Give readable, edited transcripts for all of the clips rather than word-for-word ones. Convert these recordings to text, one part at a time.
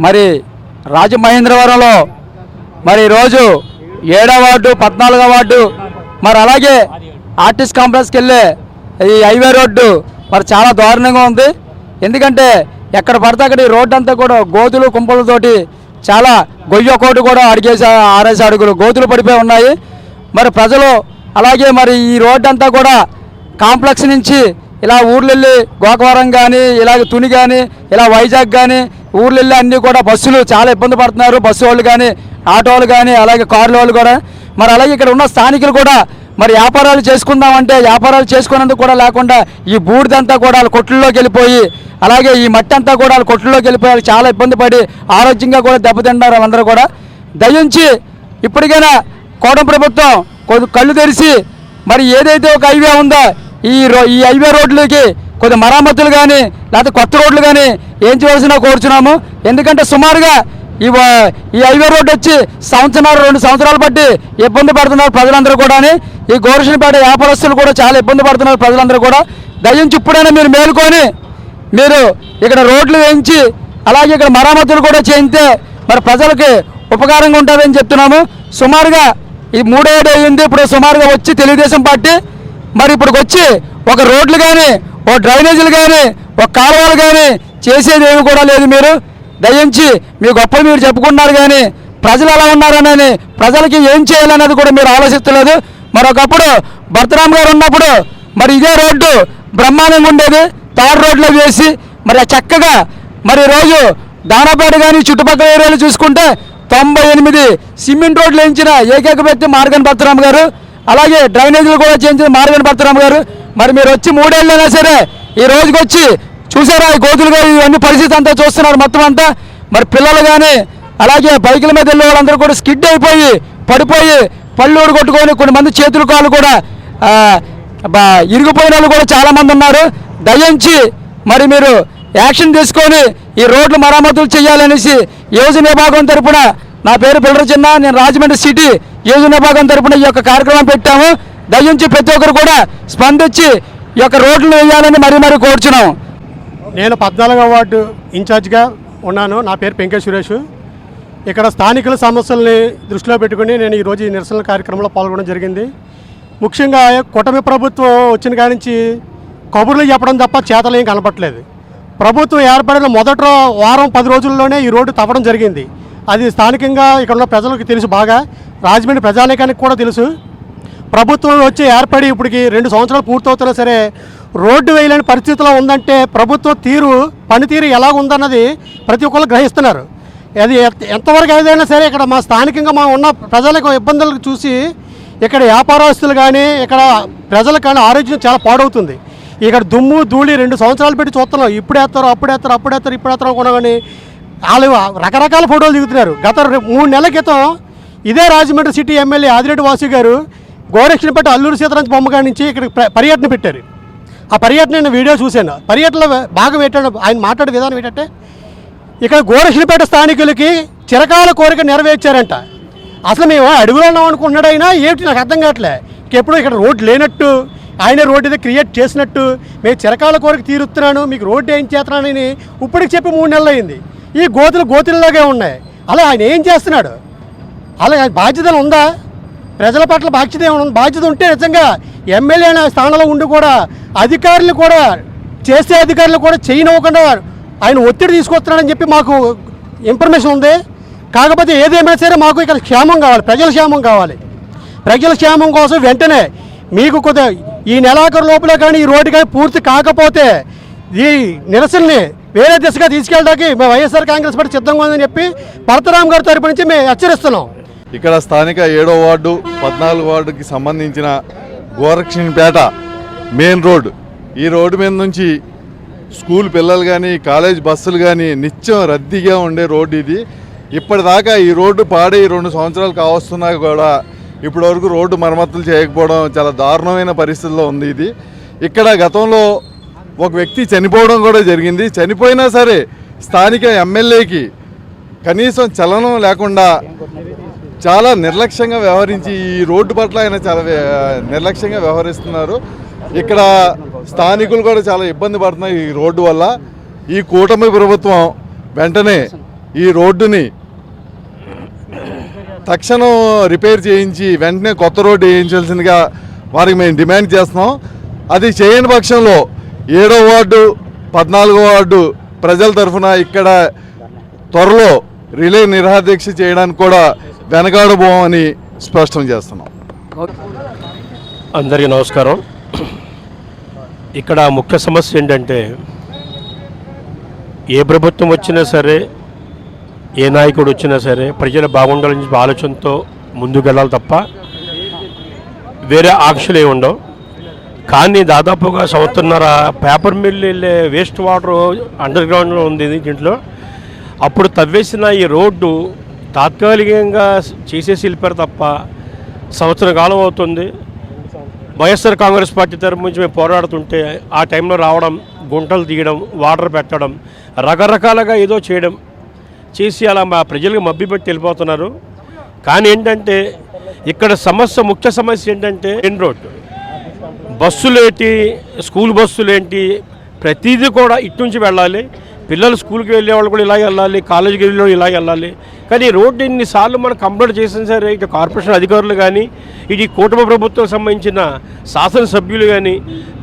మరి రాజమహేంద్రవరంలో మరి ఈరోజు 7వ వార్డు 14వ వార్డు మరి అలాగే ఆర్టిస్ట్ కాంప్లెక్స్కి వెళ్ళే ఈ హైవే రోడ్డు మరి చాలా దారుణంగా ఉంది. ఎందుకంటే ఎక్కడ పడితే అక్కడ ఈ రోడ్డు అంతా కూడా గోతులు కుంపలతోటి చాలా గొయ్య కోటు కూడా 6 అడుగులు గోతులు పడిపోయి ఉన్నాయి. మరి ప్రజలు అలాగే మరి ఈ రోడ్డు అంతా కూడా కాంప్లెక్స్ నుంచి ఇలా ఊర్లు వెళ్ళి గోకవరం కానీ ఇలాగ తుని కానీ ఇలా వైజాగ్ కానీ ఊర్లు వెళ్ళి అన్నీ కూడా బస్సులు చాలా ఇబ్బంది పడుతున్నారు. బస్సు వాళ్ళు కానీ ఆటో వాళ్ళు కానీ అలాగే కార్ల వాళ్ళు కూడా. మరి అలాగే ఇక్కడ ఉన్న స్థానికులు కూడా మరి వ్యాపారాలు చేసుకుందామంటే వ్యాపారాలు చేసుకునేందుకు కూడా లేకుండా ఈ బూడిదంతా కూడా వాళ్ళ కొట్లలోకి వెళ్ళిపోయి అలాగే ఈ మట్టి అంతా కూడా వాళ్ళ కొట్లలోకి వెళ్ళిపోయి చాలా ఇబ్బంది పడి ఆరోగ్యంగా కూడా దెబ్బతింటారు వాళ్ళందరూ కూడా. దయించి ఇప్పటికైనా కోటం ప్రభుత్వం కళ్ళు తెరిచి మరి ఏదైతే ఒక హైవే ఉందో ఈ హైవే రోడ్లకి కొద్ది మరమ్మతులు కానీ లేకపోతే కొత్త రోడ్లు కానీ ఏం చేయవలసిన కోరుచున్నాము. ఎందుకంటే సుమారుగా ఈ హైవే రోడ్డు వచ్చి 1-2 సంవత్సరాలు బట్టి ఇబ్బంది పడుతున్నారు ప్రజలందరూ కూడా. ఈ గోరక్షణపేట వ్యాపారస్తులు కూడా చాలా ఇబ్బంది పడుతున్నారు ప్రజలందరూ కూడా. దయించి ఇప్పుడైనా మీరు మేలుకొని మీరు ఇక్కడ రోడ్లు వేయించి అలాగే ఇక్కడ మరమ్మతులు కూడా చేయితే మరి ప్రజలకి ఉపకారంగా ఉంటుందని చెప్తున్నాము. సుమారుగా ఈ 3వ ఏడు అయ్యింది. ఇప్పుడు సుమారుగా వచ్చి తెలుగుదేశం పార్టీ మరి ఇప్పుడు వచ్చి ఒక రోడ్లు కానీ ఒక డ్రైనేజీలు కానీ ఒక కాలువలు కానీ చేసేది ఏమి కూడా లేదు. మీరు దయించి మీ గొప్పలు మీరు చెప్పుకున్నారు కానీ ప్రజలు ఎలా ఉన్నారని ప్రజలకి ఏం చేయాలనేది కూడా మీరు ఆలోచిస్తలేదు. మరొకప్పుడు భరతరామ్ గారు ఉన్నప్పుడు మరి ఇదే రోడ్డు బ్రహ్మాండంగా ఉండేది. తాడు రోడ్లో వేసి మరి చక్కగా మరి రోజు దానాపేట కానీ చుట్టుపక్కల ఏరియాలు చూసుకుంటే 98 సిమెంట్ రోడ్లు వేయించిన ఏకైక వ్యక్తి మార్గన్ భరతరామ్ గారు. అలాగే డ్రైనేజీలు కూడా చేయించిన మార్గన్ భరతరామ్ గారు. మరి మీరు వచ్చి 3 ఏళ్ళైనా సరే ఈ రోజుకి వచ్చి చూసారా ఈ గోతులుగా ఇవన్నీ పరిస్థితి అంతా చూస్తున్నారు మొత్తం అంతా. మరి పిల్లలు కానీ అలాగే బైకుల మీద వెళ్ళే వాళ్ళందరూ కూడా స్కిడ్ అయిపోయి పడిపోయి పళ్ళు కొట్టుకొని కొన్ని మంది చేతులు కాళ్ళు కూడా ఇరిగిపోయిన వాళ్ళు కూడా చాలామంది ఉన్నారు. దయించి మరి మీరు యాక్షన్ తీసుకొని ఈ రోడ్లు మరమ్మతులు చేయాలనేసి యోజన విభాగం తరపున నా పేరు బిల్డర్ చిన్న, నేను రాజమండ్రి సిటీ యోజన విభాగం తరపున ఈ యొక్క కార్యక్రమం పెట్టాము. దయించి ప్రతి ఒక్కరు కూడా స్పందించి ఈ యొక్క రోడ్లు వేయాలని మరీ కోరుచున్నాము. నేను 14వ వార్డు ఇన్ఛార్జిగా ఉన్నాను. నా పేరు పెంకే సురేష్. ఇక్కడ స్థానికుల సమస్యల్ని దృష్టిలో పెట్టుకుని నేను ఈరోజు ఈ నిరసన కార్యక్రమంలో పాల్గొనడం జరిగింది. ముఖ్యంగా కూటమి ప్రభుత్వం వచ్చిన కాడి నుంచి కబుర్లు చెప్పడం తప్ప చేతలు ఏం కనపట్లేదు. ప్రభుత్వం ఏర్పడిన మొదటి వారం 10 రోజుల్లోనే ఈ రోడ్డు తవ్వడం జరిగింది. అది స్థానికంగా ఇక్కడ ఉన్న ప్రజలకు తెలుసు, బాగా రాజమండ్రి ప్రజానీకానికి కూడా తెలుసు. ప్రభుత్వం వచ్చి ఏర్పడి ఇప్పటికి 2 సంవత్సరాలు పూర్తవుతున్నా సరే రోడ్డు వేయలేని పరిస్థితిలో ఉందంటే ప్రభుత్వ పనితీరు ఎలా ఉందన్నది ప్రతి ఒక్కరు గ్రహిస్తున్నారు. అది ఎంతవరకు ఏదైనా సరే ఇక్కడ మా స్థానికంగా మా ఉన్న ప్రజలకు ఇబ్బందులు చూసి ఇక్కడ వ్యాపారస్తులు కానీ ఇక్కడ ప్రజలకు కానీ ఆరోగ్యం చాలా పాడవుతుంది. ఇక్కడ దుమ్ము ధూళి 2 సంవత్సరాలు పెట్టి చూస్తున్నాం. ఇప్పుడేస్తారు ఇప్పుడేస్తారు కూడా కానీ వాళ్ళు రకరకాల ఫోటోలు దిగుతున్నారు. గత 3 నెలల క్రితం ఇదే రాజమండ్రి సిటీ ఎమ్మెల్యే ఆదిరెడ్డి వాసు గారు గోరక్షణపేట అల్లూరు సీతారాం బొమ్మగారి నుంచి ఇక్కడ పర్యటన పెట్టారు. ఆ పర్యటన నేను వీడియో చూశాను. పర్యటనలో భాగం ఏంటంటే ఆయన మాట్లాడే విధానం ఏంటంటే ఇక్కడ గోరక్షణపేట స్థానికులకి చిరకాల కోరిక నెరవేర్చారంట. అసలు మేము అడుగులో ఉన్నాం అనుకుంటున్నాడు అయినా ఏమిటి నాకు అర్థం కావట్లే. ఎప్పుడు ఇక్కడ రోడ్డు లేనట్టు ఆయన రోడ్డు ఇది క్రియేట్ చేసినట్టు మేము చిరకాల కోరిక తీరుస్తున్నాను మీకు రోడ్డు ఏం చేస్తున్నానని ఇప్పటికి చెప్పి 3 నెలలు అయింది. ఈ గోతుల్లాగే ఉన్నాయి. అలా ఆయన ఏం చేస్తున్నాడు? అలా బాధ్యత ఉందా? ప్రజల పట్ల బాధ్యత ఉంటే నిజంగా ఎమ్మెల్యే అనే స్థానంలో ఉండి కూడా అధికారులు కూడా చేసే అధికారులు కూడా చేయనివ్వకుండా ఆయన ఒత్తిడి తీసుకొస్తున్నాడని చెప్పి మాకు ఇన్ఫర్మేషన్ ఉంది. కాకపోతే ఏదేమైనా సరే మాకు ఇక్కడ క్షేమం కావాలి, ప్రజల క్షేమం కావాలి. ప్రజల క్షేమం కోసం వెంటనే మీకు కొద్దిగా ఈ నెలాఖరు లోపలే కానీ ఈ రోడ్డు కానీ పూర్తి కాకపోతే ఈ నిరసనని వేరే దిశగా తీసుకెళ్ళడానికి మేము వైఎస్ఆర్ కాంగ్రెస్ పార్టీ సిద్ధంగా ఉందని చెప్పి భరతరామ్ గారి తరపు నుంచి మేము హెచ్చరిస్తున్నాం. ఇక్కడ స్థానిక 7వ వార్డు 14వ వార్డుకి సంబంధించిన గోరక్షణపేట మెయిన్ రోడ్డు, ఈ రోడ్డు మీద నుంచి స్కూల్ పిల్లలు కానీ కాలేజ్ బస్సులు కానీ నిత్యం రద్దీగా ఉండే రోడ్డు ఇది. ఇప్పటిదాకా ఈ రోడ్డు పాడి 2 సంవత్సరాలు కావస్తున్నా కూడా ఇప్పటివరకు రోడ్డు మరమ్మతులు చేయకపోవడం చాలా దారుణమైన పరిస్థితుల్లో ఉంది ఇది. ఇక్కడ గతంలో ఒక వ్యక్తి చనిపోవడం కూడా జరిగింది. చనిపోయినా సరే స్థానిక ఎమ్మెల్యేకి కనీసం చలనం లేకుండా చాలా నిర్లక్ష్యంగా వ్యవహరించి ఈ రోడ్డు పట్ల ఆయన చాలా నిర్లక్ష్యంగా వ్యవహరిస్తున్నారు. ఇక్కడ స్థానికులు కూడా చాలా ఇబ్బంది పడుతున్నారు ఈ రోడ్డు వల్ల. ఈ కూటమి ప్రభుత్వం వెంటనే ఈ రోడ్డుని తక్షణం రిపేర్ చేయించి వెంటనే కొత్త రోడ్డు వేయించాల్సిందిగా వారికి మేము డిమాండ్ చేస్తున్నాం. అది చేయని పక్షంలో 7వ వార్డు 14వ వార్డు ప్రజల తరఫున ఇక్కడ త్వరలో రిలే నిరాదీక్ష చేయడానికి కూడా వెనకాడబోమని స్పష్టం చేస్తున్నాం. అందరికీ నమస్కారం. ఇక్కడ ముఖ్య సమస్య ఏంటంటే ఏ ప్రభుత్వం వచ్చినా సరే, ఏ నాయకుడు వచ్చినా సరే ప్రజల బాగుండాలని ఆలోచనతో ముందుకెళ్ళాలి తప్ప వేరే ఆంక్షలు ఏమి ఉండవు. కానీ దాదాపుగా సంవత్సరన్నర పేపర్ మిల్ వెళ్ళే వేస్ట్ వాటర్ అండర్ గ్రౌండ్లో ఉంది దీంట్లో. అప్పుడు తవ్వేసిన ఈ రోడ్డు తాత్కాలికంగా చేసేసి వెళ్ళిపోయారు తప్ప సంవత్సర కాలం అవుతుంది. వైఎస్ఆర్ కాంగ్రెస్ పార్టీ తరఫు నుంచి మేము పోరాడుతుంటే ఆ టైంలో రావడం, గుంటలు తీయడం, వాటర్ పెట్టడం, రకరకాలుగా ఏదో చేయడం చేసి అలా మా ప్రజలకు మభ్యపెట్టి వెళ్ళిపోతున్నారు. కానీ ఏంటంటే ఇక్కడ ముఖ్య సమస్య ఏంటంటే మెయిన్ రోడ్డు, బస్సులు ఏంటి, స్కూల్ బస్సులు ఏంటి, ప్రతిదీ కూడా ఇటు నుంచి వెళ్ళాలి. పిల్లలు స్కూల్కి వెళ్ళే వాళ్ళు కూడా ఇలాగే వెళ్ళాలి, కాలేజీకి వెళ్ళే వాళ్ళు ఇలాగే వెళ్ళాలి. కానీ ఈ రోడ్డు ఇన్నిసార్లు మనం కంప్లైంట్ చేసిన సరే ఇటు కార్పొరేషన్ అధికారులు కానీ, ఇది కూటమి ప్రభుత్వం సంబంధించిన శాసనసభ్యులు కానీ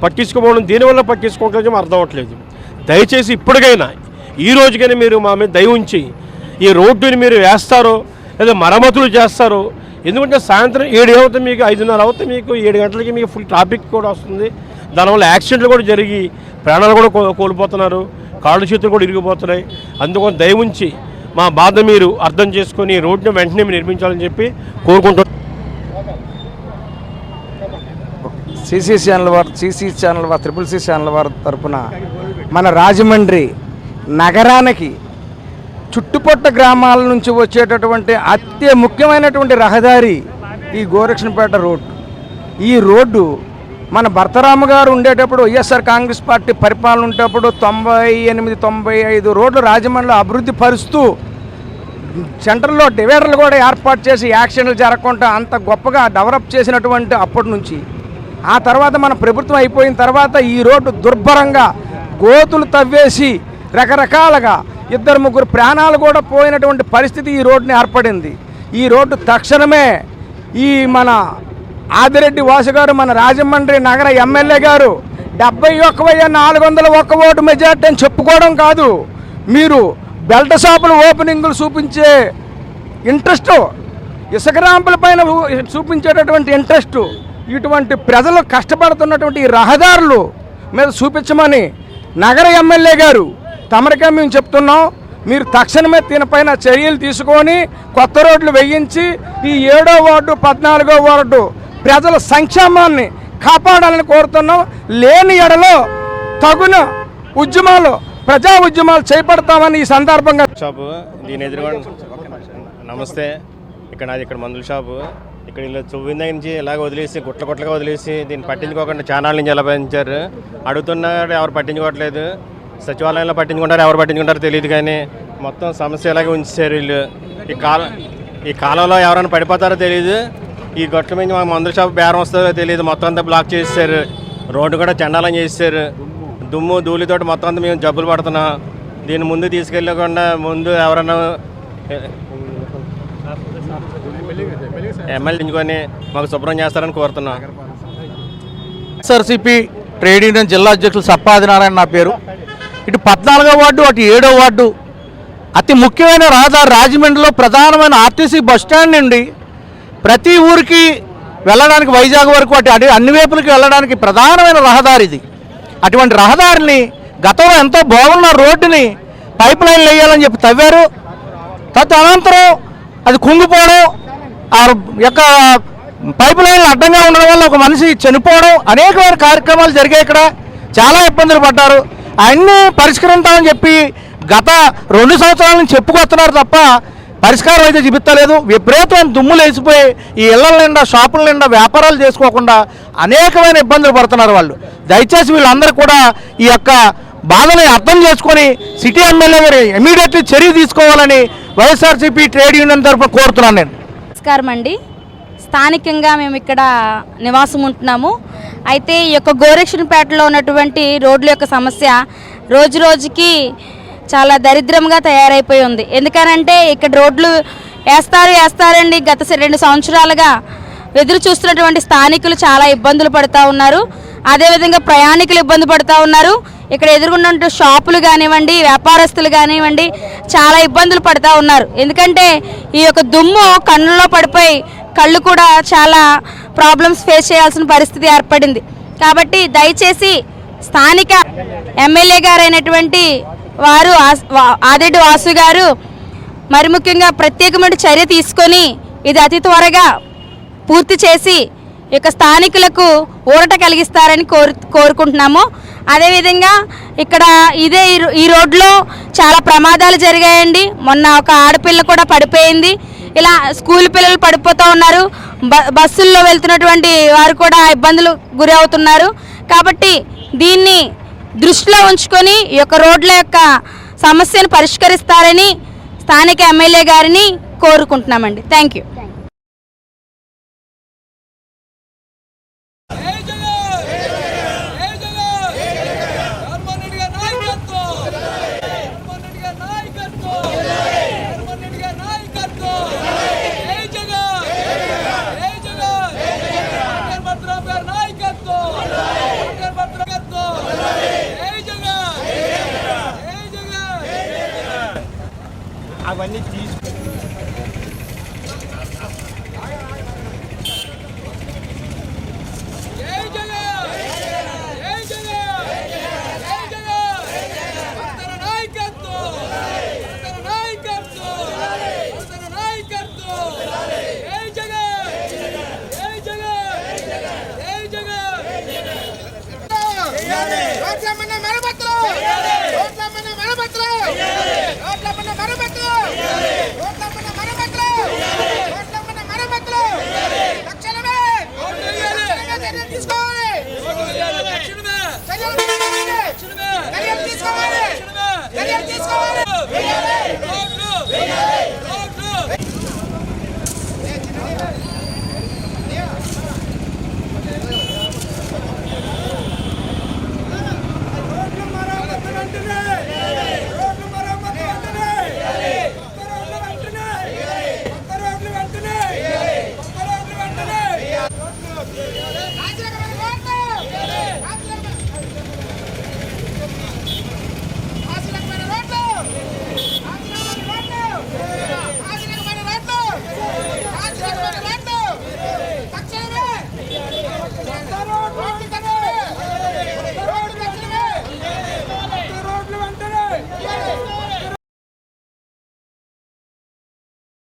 పట్టించుకోవడం, దీనివల్ల పట్టించుకోవడం అర్థం అవ్వట్లేదు. దయచేసి ఇప్పటికైనా ఈ రోజుకైనా మీరు మా మీద దయ ఉంచి ఈ రోడ్డుని మీరు వేస్తారో లేదా మరమ్మతులు చేస్తారో. ఎందుకంటే సాయంత్రం 7 అవుతుంది, మీకు 5:30 అవుతుంది, మీకు 7 గంటలకి మీకు ఫుల్ ట్రాఫిక్ కూడా వస్తుంది. దానివల్ల యాక్సిడెంట్లు కూడా జరిగి ప్రాణాలు కూడా కోల్పోతున్నారు, కాళ్ళు చేతులు కూడా ఇరిగిపోతున్నాయి. అందుకని దయ ఉంచి మా బాధ మీరు అర్థం చేసుకొని రోడ్డుని వెంటనే మీరు నిర్మించాలని చెప్పి కోరుకుంటున్నాం. సిసి ఛానల్ వారు ట్రిపుల్ సి ఛానల్ వారి తరఫున మన రాజమండ్రి నగరానికి చుట్టుపట్ల గ్రామాల నుంచి వచ్చేటటువంటి అతి ముఖ్యమైనటువంటి రహదారి ఈ గోరక్షణపేట రోడ్డు. ఈ రోడ్డు మన భర్తరామ గారు ఉండేటప్పుడు, వైఎస్ఆర్ కాంగ్రెస్ పార్టీ పరిపాలన ఉండేటప్పుడు 98-95 రోడ్లు రాజమండ్రిలో అభివృద్ధి పరుస్తూ సెంటర్లో డివైడర్లు కూడా ఏర్పాటు చేసి యాక్సిడెంట్లు జరగకుండా అంత గొప్పగా డెవలప్ చేసినటువంటి అప్పటి నుంచి. ఆ తర్వాత మన ప్రభుత్వం అయిపోయిన తర్వాత ఈ రోడ్డు దుర్భరంగా గోతులు తవ్వేసి రకరకాలుగా 2-3 ప్రాణాలు కూడా పోయినటువంటి పరిస్థితి ఈ రోడ్డుని ఏర్పడింది. ఈ రోడ్డు తక్షణమే ఈ మన ఆదిరెడ్డి వాసు గారు, మన రాజమండ్రి నగర ఎమ్మెల్యే గారు 71,401 ఓటు మెజార్టీ అని చెప్పుకోవడం కాదు, మీరు బెల్ట్ షాపులు ఓపెనింగ్లు చూపించే ఇంట్రెస్ట్, ఇసుక ర్యాంపుల పైన చూపించేటటువంటి ఇంట్రెస్ట్, ఇటువంటి ప్రజలు కష్టపడుతున్నటువంటి ఈ రహదారులు మీద చూపించమని నగర ఎమ్మెల్యే గారు తమరికే మేము చెప్తున్నాం. మీరు తక్షణమే దీనిపైన చర్యలు తీసుకొని కొత్త రోడ్లు వేయించి ఈ 7వ వార్డు 14వ వార్డు ప్రజల సంక్షేమాన్ని కాపాడాలని కోరుతున్నాం. లేని ఎడలో తగున ఉద్యమాలు, ప్రజా ఉద్యమాలు చేపడతామని ఈ సందర్భంగా. షాపు దీని ఎదురుగా నమస్తే. ఇక్కడ మందుల షాపు. ఇక్కడ ఇలా చువ్విన దగ్గర నుంచి ఇలాగ వదిలేసి గుట్లగా వదిలేసి దీన్ని పట్టించుకోకుండా ఛానల్ నుంచి ఎలా పెంచారు. అడుగుతున్నారు, ఎవరు పట్టించుకోవట్లేదు. సచివాలయంలో పట్టించుకుంటారు, ఎవరు పట్టించుకుంటారో తెలియదు. కానీ మొత్తం సమస్య ఇలాగే ఉంచారు వీళ్ళు. ఈ కాలంలో ఎవరైనా పడిపోతారో తెలియదు. ఈ గట్ల మీద మాకు మందుల షాప్ బేరం వస్తుందో తెలియదు. మొత్తం అంతా బ్లాక్ చేసేసారు, రోడ్డు కూడా చండాలం చేసేసారు. దుమ్ము ధూళితోటి మొత్తం అంతా మేము జబ్బులు పడుతున్నాం. దీన్ని ముందు తీసుకెళ్ళకుండా ముందు ఎవరన్నా ఎమ్మెల్యే ఎంచుకొని మాకు శుభ్రం చేస్తారని కోరుతున్నాం. వైఎస్ఆర్సీపీ ట్రేడ్ యూనియన్ జిల్లా అధ్యక్షులు సప్పాదినారాయణ నా పేరు. ఇటు 14వ వార్డు, అటు 7వ వార్డు అతి ముఖ్యమైన రహదారి. రాజమండ్రిలో ప్రధానమైన ఆర్టీసీ బస్టాండ్ నుండి ప్రతి ఊరికి వెళ్ళడానికి, వైజాగ్ వరకు అటు అన్ని వైపులకి వెళ్ళడానికి ప్రధానమైన రహదారి ఇది. అటువంటి రహదారిని గతంలో ఎంతో బాగున్న రోడ్డుని పైప్ లైన్లు వేయాలని చెప్పి తవ్వారు. అనంతరం అది కుంగిపోవడం, ఆ యొక్క పైప్ లైన్లు అడ్డంగా ఉండడం వల్ల ఒక మనిషి చనిపోవడం, అనేకమైన కార్యక్రమాలు జరిగాయి. ఇక్కడ చాలా ఇబ్బందులు పడ్డారు. అన్నీ పరిష్కరించాలని చెప్పి గత 2 సంవత్సరాల నుంచి చెప్పుకొస్తున్నారు తప్ప పరిష్కారం అయితే చూపించలేదు. విపరీతమైన దుమ్ములు వేసిపోయి ఈ ఇళ్ల నిండా, షాపుల నిండా వ్యాపారాలు చేసుకోకుండా అనేకమైన ఇబ్బందులు పడుతున్నారు వాళ్ళు. దయచేసి వీళ్ళందరూ కూడా ఈ యొక్క బాధని అర్థం చేసుకొని సిటీ ఎమ్మెల్యే గారు ఇమీడియట్లీ చర్య తీసుకోవాలని వైఎస్ఆర్సీపీ ట్రేడ్ యూనియన్ తరఫున కోరుతున్నాను నేను. నమస్కారం అండి. స్థానికంగా మేము ఇక్కడ నివాసం ఉంటున్నాము. అయితే ఈ యొక్క గోరక్షణపేటలో ఉన్నటువంటి రోడ్ల యొక్క సమస్య రోజు రోజుకి చాలా దరిద్రంగా తయారైపోయి ఉంది. ఎందుకనంటే ఇక్కడ రోడ్లు వేస్తారండి. గత 2 సంవత్సరాలుగా ఎదురు చూస్తున్నటువంటి స్థానికులు చాలా ఇబ్బందులు పడుతూ ఉన్నారు. అదేవిధంగా ప్రయాణికులు ఇబ్బంది పడుతూ ఉన్నారు. ఇక్కడ ఎదుర్కొన్న షాపులు కానివ్వండి, వ్యాపారస్తులు కానివ్వండి చాలా ఇబ్బందులు పడుతూ ఉన్నారు. ఎందుకంటే ఈ యొక్క దుమ్ము కళ్ళల్లో పడిపోయి కళ్ళు కూడా చాలా ప్రాబ్లమ్స్ ఫేస్ చేయాల్సిన పరిస్థితి ఏర్పడింది. కాబట్టి దయచేసి స్థానిక ఎమ్మెల్యే గారైనటువంటి వారు ఆదిరెడ్డి వాసు గారు మరి ముఖ్యంగా ప్రత్యేకమైన చర్య తీసుకొని ఇది అతి త్వరగా పూర్తి చేసి ఇక స్థానికులకు ఊరట కలిగిస్తారని కోరుకుంటున్నాము. అదేవిధంగా ఇక్కడ ఈ రోడ్లో చాలా ప్రమాదాలు జరిగాయండి. మొన్న ఒక ఆడపిల్ల కూడా పడిపోయింది. ఇలా స్కూల్ పిల్లలు పడిపోతూ ఉన్నారు. బస్సుల్లో వెళ్తున్నటువంటి వారు కూడా ఇబ్బందులు గురి అవుతున్నారు. కాబట్టి దీన్ని దృష్టిలో ఉంచుకొని ఈ యొక్క రోడ్ల యొక్క సమస్యను పరిష్కరిస్తారని స్థానిక ఎమ్మెల్యే గారిని కోరుకుంటున్నామండి. Thank you. అవన్నీ తీసుకు రోడ్ల మన మరమ్మతులు